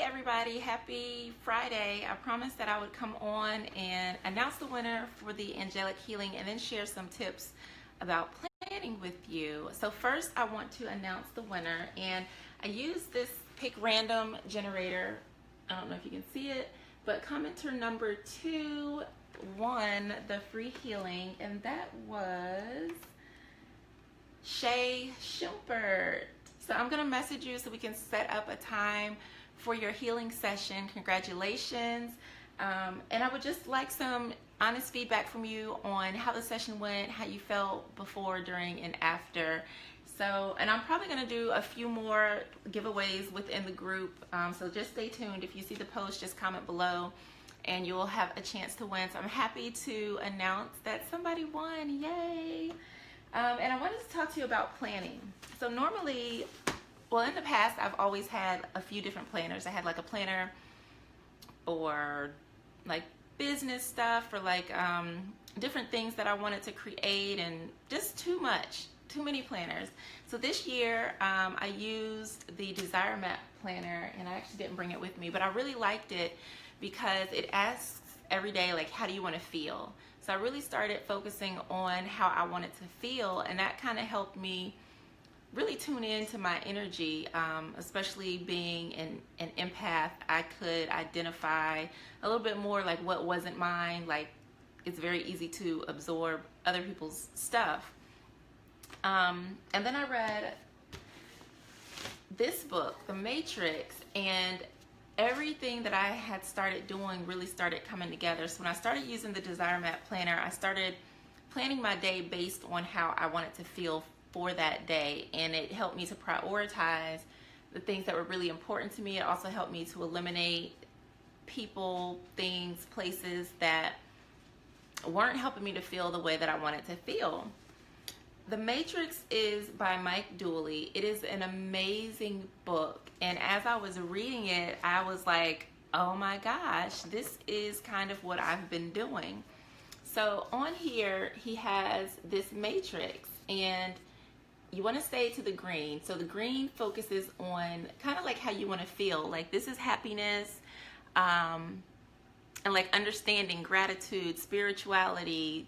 everybody, happy Friday. I promised that I would come on and announce the winner for the angelic healing and then share some tips about planning with you. So first I want to announce the winner, and I used this pick random generator. I don't know if you can see it, but commenter number 2 won the free healing, and that was Shay Schumpert. So I'm going to message you so we can set up a time for your healing session. Congratulations. And I would just like some honest feedback from you on how the session went, how you felt before, during, and after. So, and I'm probably going to do a few more giveaways within the group. So just stay tuned. If you see the post, just comment below and you'll have a chance to win. So I'm happy to announce that somebody won. Yay! And I wanted to talk to you about planning. So normally, well, in the past, I've always had a few different planners. I had like a planner for like business stuff, or like different things that I wanted to create, and just too many planners. So this year, I used the Desire Map planner, and I actually didn't bring it with me, but I really liked it because it asks every day, like, how do you want to feel? So I really started focusing on how I wanted to feel, and that kind of helped me really tune into my energy, especially being an empath. I could identify a little bit more like what wasn't mine. Like, it's very easy to absorb other people's stuff. And then I read this book, The Matrix, and everything that I had started doing really started coming together. So when I started using the Desire Map planner, I started planning my day based on how I wanted to feel for that day, and it helped me to prioritize the things that were really important to me. It also helped me to eliminate people, things, places that weren't helping me to feel the way that I wanted to feel. The Matrix is by Mike Dooley. It is an amazing book, and as I was reading it, I was like, oh my gosh, this is kind of what I've been doing. So on here, he has this matrix, and you want to stay to the green. So the green focuses on kind of like how you want to feel. Like, this is happiness, and like understanding, gratitude, spirituality,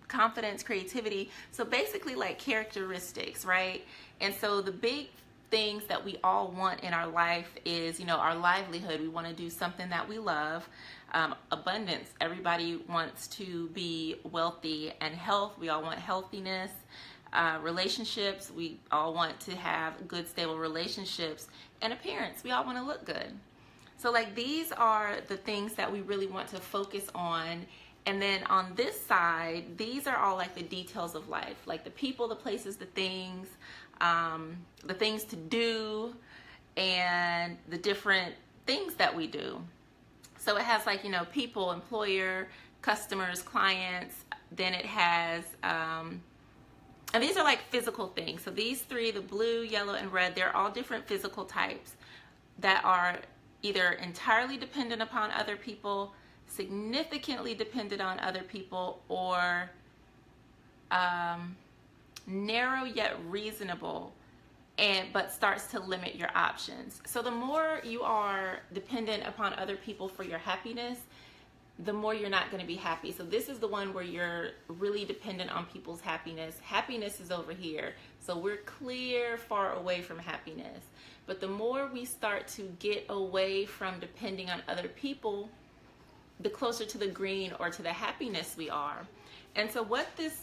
confidence, creativity. So basically like characteristics, right? And so the big things that we all want in our life is, you know, our livelihood. We want to do something that we love. Abundance. Everybody wants to be wealthy, and health. We all want healthiness. Relationships. We all want to have good, stable relationships. And appearance. We all want to look good. So like, these are the things that we really want to focus on. And then on this side, these are all like the details of life, like the people, the places, the things to do, and the different things that we do. So it has like, you know, people, employer, customers, clients. Then it has, and these are like physical things. So these three, the blue, yellow, and red, they're all different physical types that are either entirely dependent upon other people, significantly dependent on other people, or narrow yet reasonable, but starts to limit your options. So the more you are dependent upon other people for your happiness, the more you're not going to be happy. So this is the one where you're really dependent on people's happiness. Happiness is over here. So we're clear, far away from happiness. But the more we start to get away from depending on other people, the closer to the green or to the happiness we are. And so what this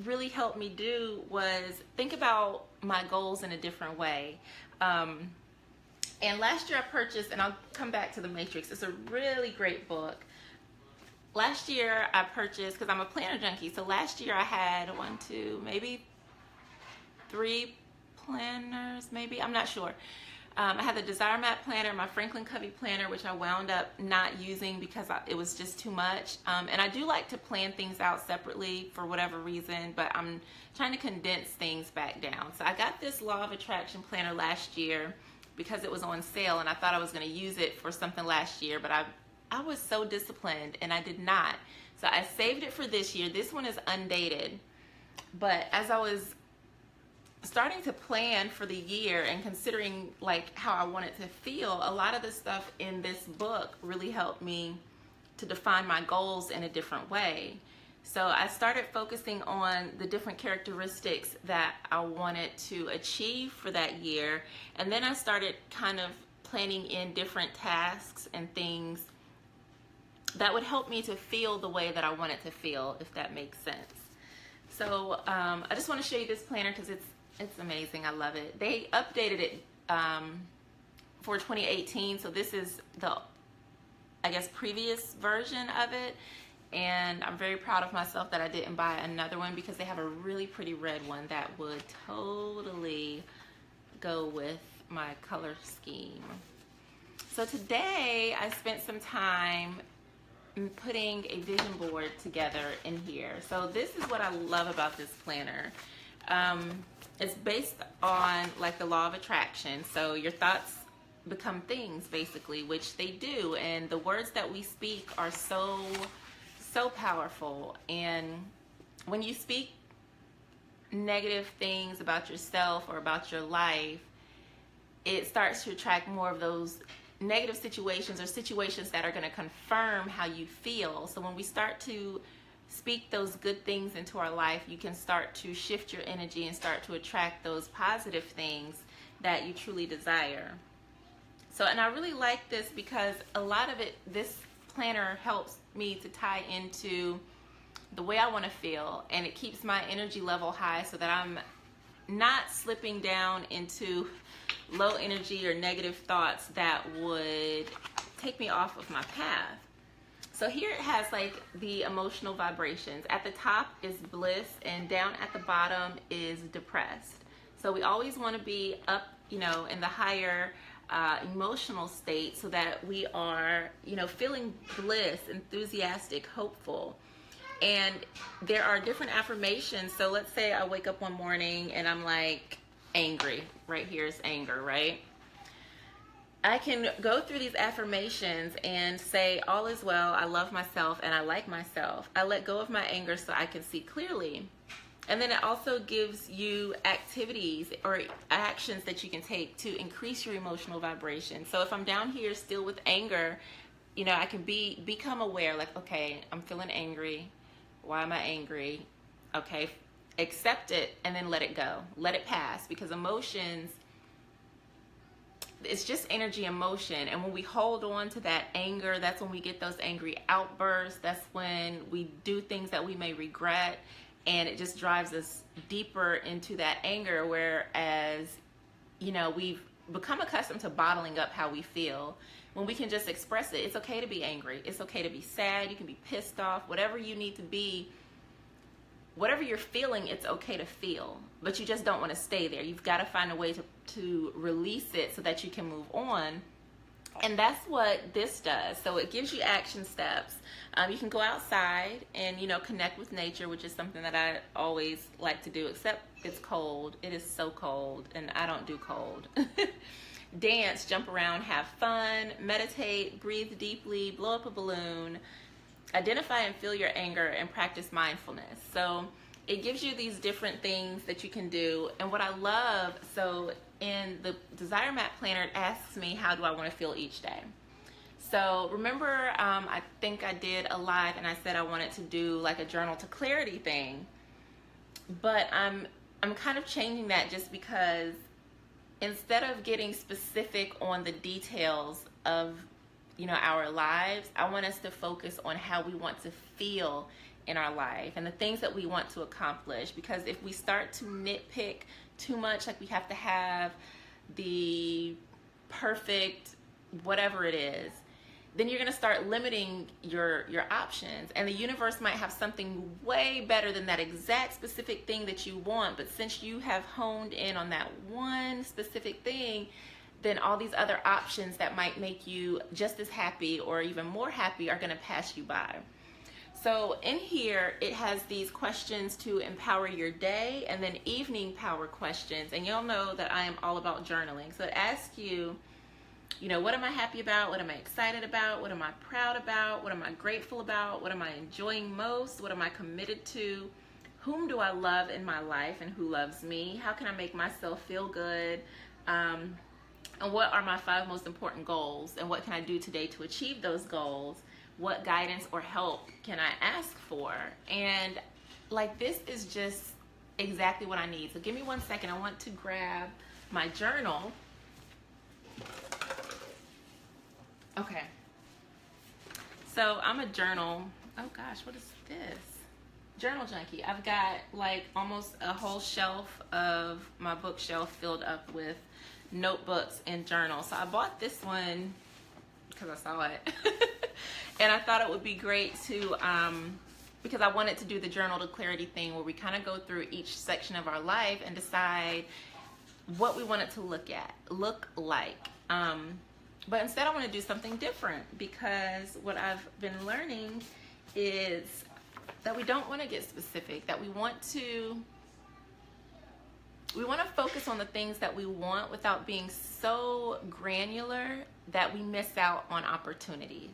really helped me do was think about my goals in a different way. And last year I purchased, and I'll come back to The Matrix. It's a really great book. Last year I purchased, because I'm a planner junkie, so last year I had maybe 3 planners, maybe, I'm not sure. I had the Desire Map planner, my Franklin Covey planner, which I wound up not using because it was just too much. And I do like to plan things out separately for whatever reason, but I'm trying to condense things back down. So I got this Law of Attraction planner last year because it was on sale, and I thought I was going to use it for something last year, but I was so disciplined and I did not. So I saved it for this year. This one is undated, but as I was starting to plan for the year and considering like how I want it to feel, a lot of the stuff in this book really helped me to define my goals in a different way. So I started focusing on the different characteristics that I wanted to achieve for that year. And then I started kind of planning in different tasks and things that would help me to feel the way that I want it to feel, if that makes sense. So I just want to show you this planner because it's amazing. I love it. They updated it for 2018. So this is the, I guess, previous version of it. And I'm very proud of myself that I didn't buy another one because they have a really pretty red one that would totally go with my color scheme. So today I spent some time putting a vision board together in here. So this is what I love about this planner. It's based on like the law of attraction. So your thoughts become things, basically, which they do. And the words that we speak are so powerful. And when you speak negative things about yourself or about your life, it starts to attract more of those negative situations or situations that are going to confirm how you feel. So when we start to speak those good things into our life, you can start to shift your energy and start to attract those positive things that you truly desire. So, and I really like this because a lot of it, this planner helps me to tie into the way I want to feel, and it keeps my energy level high so that I'm not slipping down into low energy or negative thoughts that would take me off of my path. So here it has like the emotional vibrations. At the top is bliss and down at the bottom is depressed. So we always want to be up, you know, in the higher emotional state so that we are, you know, feeling bliss, enthusiastic, hopeful. And there are different affirmations. So let's say I wake up one morning and I'm like angry. Right here is anger, right? I can go through these affirmations and say, all is well, I love myself and I like myself. I let go of my anger so I can see clearly. And then it also gives you activities or actions that you can take to increase your emotional vibration. So if I'm down here still with anger, you know, I can become aware, like, okay, I'm feeling angry. Why am I angry? Okay, accept it and then let it go. Let it pass, because emotions, it's just energy and motion. And when we hold on to that anger, that's when we get those angry outbursts. That's when we do things that we may regret. And it just drives us deeper into that anger, whereas, you know, we've become accustomed to bottling up how we feel. When we can just express it, it's okay to be angry. It's okay to be sad. You can be pissed off. Whatever you need to be, whatever you're feeling, it's okay to feel. But you just don't want to stay there. You've got to find a way to release it so that you can move on. And that's what this does. So it gives you action steps. You can go outside and, you know, connect with nature, which is something that I always like to do, except it's cold. It is so cold, and I don't do cold. Dance, jump around, have fun, meditate, breathe deeply, blow up a balloon, identify and feel your anger, and practice mindfulness. So it gives you these different things that you can do. And what I love, so in the Desire Map Planner, it asks me, how do I want to feel each day? So remember, I think I did a live and I said I wanted to do like a journal to clarity thing, but I'm kind of changing that just because instead of getting specific on the details of, you know, our lives, I want us to focus on how we want to feel in our life and the things that we want to accomplish. Because if we start to nitpick too much, like we have to have the perfect whatever it is, then you're going to start limiting your options. And the universe might have something way better than that exact specific thing that you want. But since you have honed in on that one specific thing, then all these other options that might make you just as happy or even more happy are going to pass you by. So in here, it has these questions to empower your day and then evening power questions. And you'll know that I am all about journaling. So it asks you, you know, what am I happy about? What am I excited about? What am I proud about? What am I grateful about? What am I enjoying most? What am I committed to? whom do I love in my life and who loves me? How can I make myself feel good? And what are my 5 most important goals? And what can I do today to achieve those goals? What guidance or help can I ask for? And like, this is just exactly what I need. So give me 1 second. I want to grab my journal. Okay. So I'm a journal. Oh gosh, what is this? Journal junkie. I've got like almost a whole shelf of my bookshelf filled up with notebooks and journals. So I bought this one because I saw it. And I thought it would be great to, because I wanted to do the journal to clarity thing where we kind of go through each section of our life and decide what we want it to look like. But instead I want to do something different, because what I've been learning is that we don't want to get specific, that we want to focus on the things that we want without being so granular that we miss out on opportunities.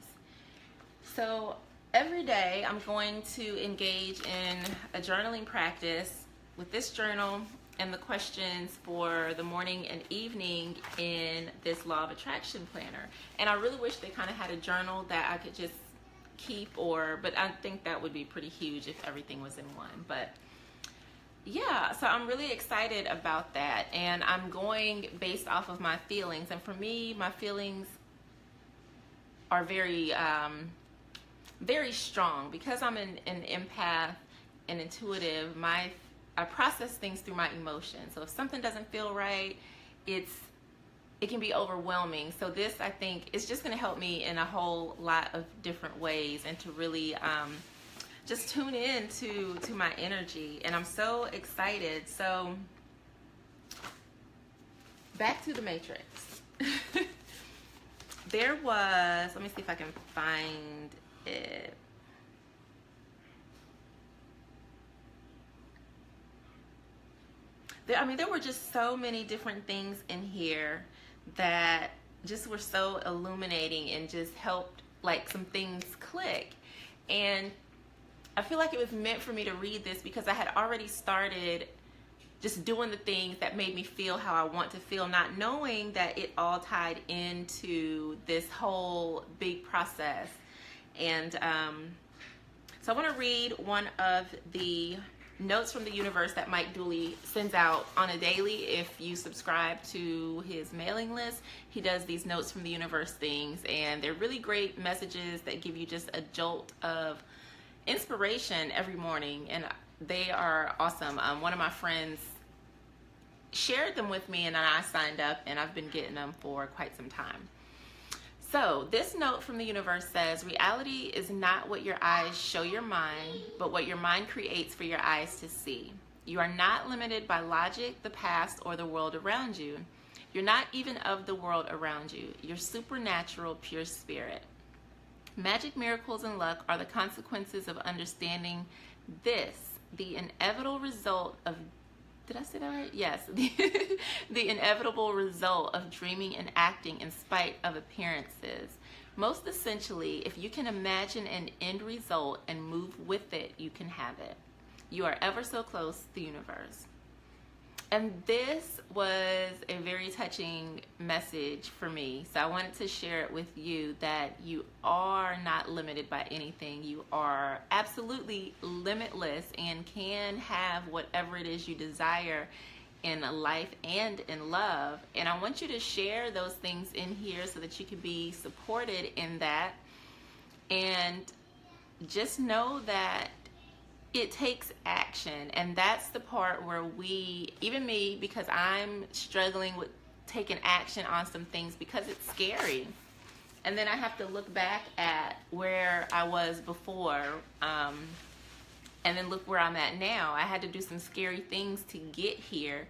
So every day I'm going to engage in a journaling practice with this journal and the questions for the morning and evening in this Law of Attraction planner. And I really wish they kind of had a journal that I could just keep, but I think that would be pretty huge if everything was in one. But yeah, so I'm really excited about that, and I'm going based off of my feelings. And for me, my feelings are very very strong because I'm an empath and intuitive. I process things through my emotions. So if something doesn't feel right, it can be overwhelming. So this, I think, is just going to help me in a whole lot of different ways, and to really just tune in to my energy. And I'm so excited. So back to the Matrix. There was, let me see if I can find it. There were just so many different things in here that just were so illuminating and just helped like some things click. And I feel like it was meant for me to read this because I had already started just doing the things that made me feel how I want to feel, not knowing that it all tied into this whole big process. And so I want to read one of the notes from the universe that Mike Dooley sends out on a daily. If you subscribe to his mailing list, he does these notes from the universe things, and they're really great messages that give you just a jolt of inspiration every morning, and they are awesome. One of my friends shared them with me, and then I signed up, and I've been getting them for quite some time. So this note from the universe says, reality is not what your eyes show your mind, but what your mind creates for your eyes to see. You are not limited by logic, the past, or the world around you. You're not even of the world around you. You're supernatural, pure spirit. Magic, miracles, and luck are the consequences of understanding this, the inevitable result of, did I say that right? Yes. The inevitable result of dreaming and acting in spite of appearances. Most essentially, if you can imagine an end result and move with it, you can have it. You are ever so close to the universe. And this was a very touching message for me. So I wanted to share it with you, that you are not limited by anything. You are absolutely limitless and can have whatever it is you desire in life and in love. And I want you to share those things in here so that you can be supported in that. And just know that it takes action, and that's the part where even me, because I'm struggling with taking action on some things because it's scary, and then I have to look back at where I was before, and then look where I'm at now. I had to do some scary things to get here,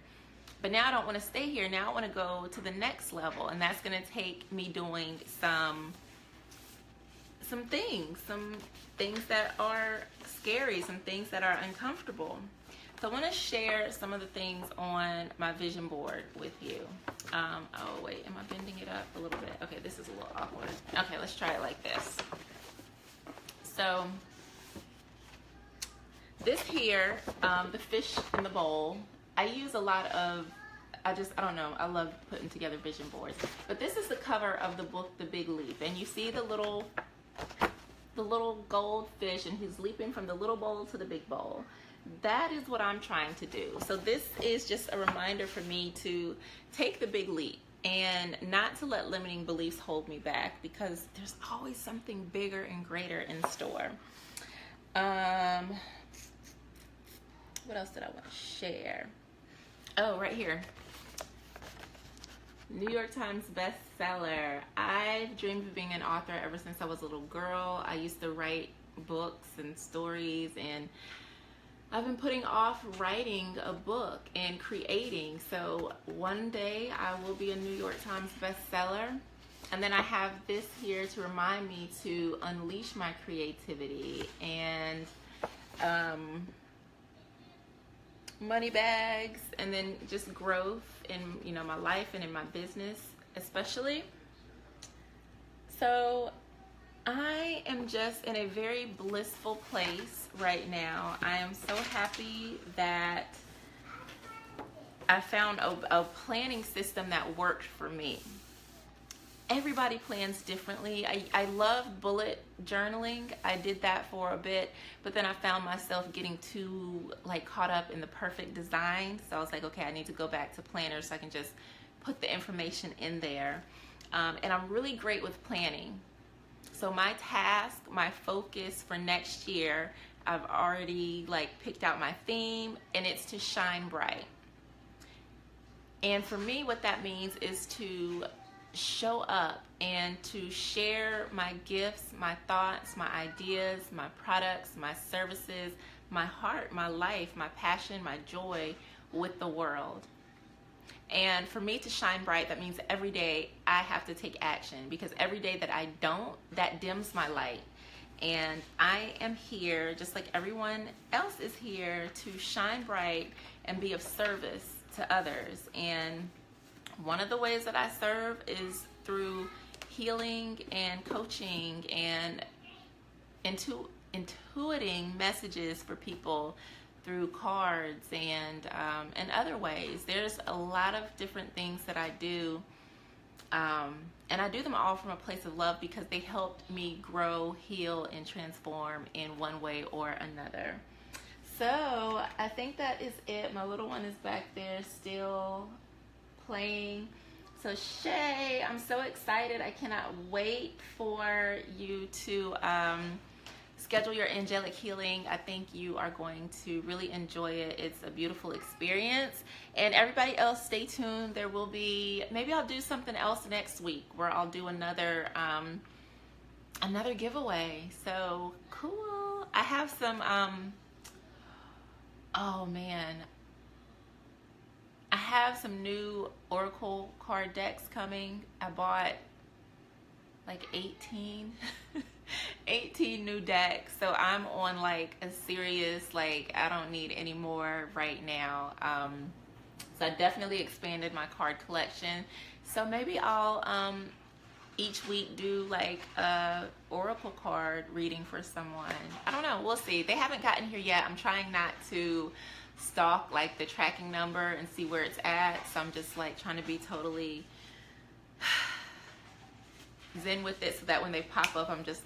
but now I don't want to stay here. Now I want to go to the next level, and that's going to take me doing some things that are scary, some things that are uncomfortable. So I want to share some of the things on my vision board with you. Oh wait, am I bending it up a little bit? Okay, this is a little awkward. Okay, let's try it like this. So this here, the fish in the bowl, I use a lot of, I don't know, I love putting together vision boards. But this is the cover of the book, The Big Leap. And you see the little gold fish, and he's leaping from the little bowl to the big bowl. That is what I'm trying to do. So this is just a reminder for me to take the big leap and not to let limiting beliefs hold me back, because there's always something bigger and greater in store. What else did I want to share? Oh, right here. New York Times bestseller. I've dreamed of being an author ever since I was a little girl. I used to write books and stories, and I've been putting off writing a book and creating. So one day I will be a New York Times bestseller. And then I have this here to remind me to unleash my creativity and money bags, and then just growth in my life and in my business especially. So I am just in a very blissful place right now. I am so happy that I found a planning system that worked for me. Everybody plans differently. I love bullet journaling. I did that for a bit, but then I found myself getting too caught up in the perfect design. So I was like, okay, I need to go back to planners so I can just put the information in there. And I'm really great with planning. So my task, my focus for next year, I've already picked out my theme, and it's to shine bright. And for me, what that means is to show up and to share my gifts, my thoughts, my ideas, my products, my services, my heart, my life, my passion, my joy with the world. And for me to shine bright, that means every day I have to take action, because every day that I don't, that dims my light. And I am here, just like everyone else is here, to shine bright and be of service to others. And one of the ways that I serve is through healing and coaching and intuiting messages for people through cards and other ways. There's a lot of different things that I do, and I do them all from a place of love, because they helped me grow, heal, and transform in one way or another. So I think that is it. My little one is back there still playing. So Shay, I'm so excited. I cannot wait for you to schedule your angelic healing. I think you are going to really enjoy it. It's a beautiful experience. And everybody else, stay tuned. There will be, maybe I'll do something else next week where I'll do another giveaway. So cool. I have some oh man, I have some new Oracle card decks coming. I bought 18 new decks. So I'm on a serious, I don't need any more right now. So I definitely expanded my card collection. So maybe I'll each week do a Oracle card reading for someone. I don't know, we'll see. They haven't gotten here yet. I'm trying not to stalk the tracking number and see where it's at. So I'm just trying to be totally zen with it, so that when they pop up, I'm just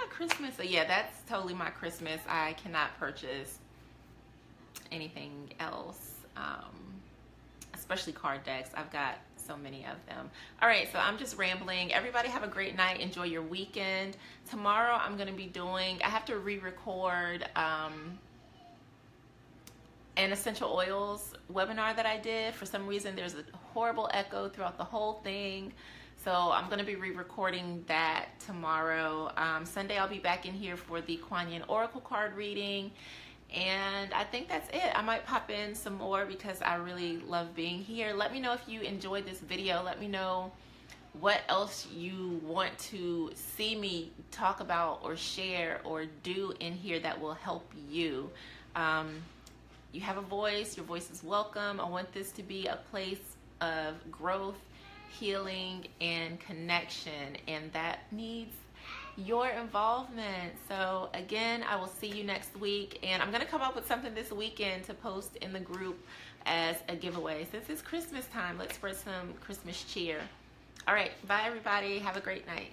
Christmas. So yeah, that's totally my Christmas. I cannot purchase anything else, especially card decks. I've got so many of them. All right, so I'm just rambling. Everybody have a great night. Enjoy your weekend. Tomorrow I'm going to be doing, I have to re-record an essential oils webinar that I did. For some reason, there's a horrible echo throughout the whole thing. So I'm going to be re-recording that tomorrow. Sunday, I'll be back in here for the Kuan Yin Oracle card reading. And I think that's it. I might pop in some more because I really love being here. Let me know if you enjoyed this video. Let me know what else you want to see me talk about or share or do in here that will help you. You have a voice. Your voice is welcome. I want this to be a place of growth, healing, and connection, and that needs your involvement. So again, I will see you next week, and I'm gonna come up with something this weekend to post in the group as a giveaway. Since it's Christmas time, let's spread some Christmas cheer. All right, bye everybody. Have a great night.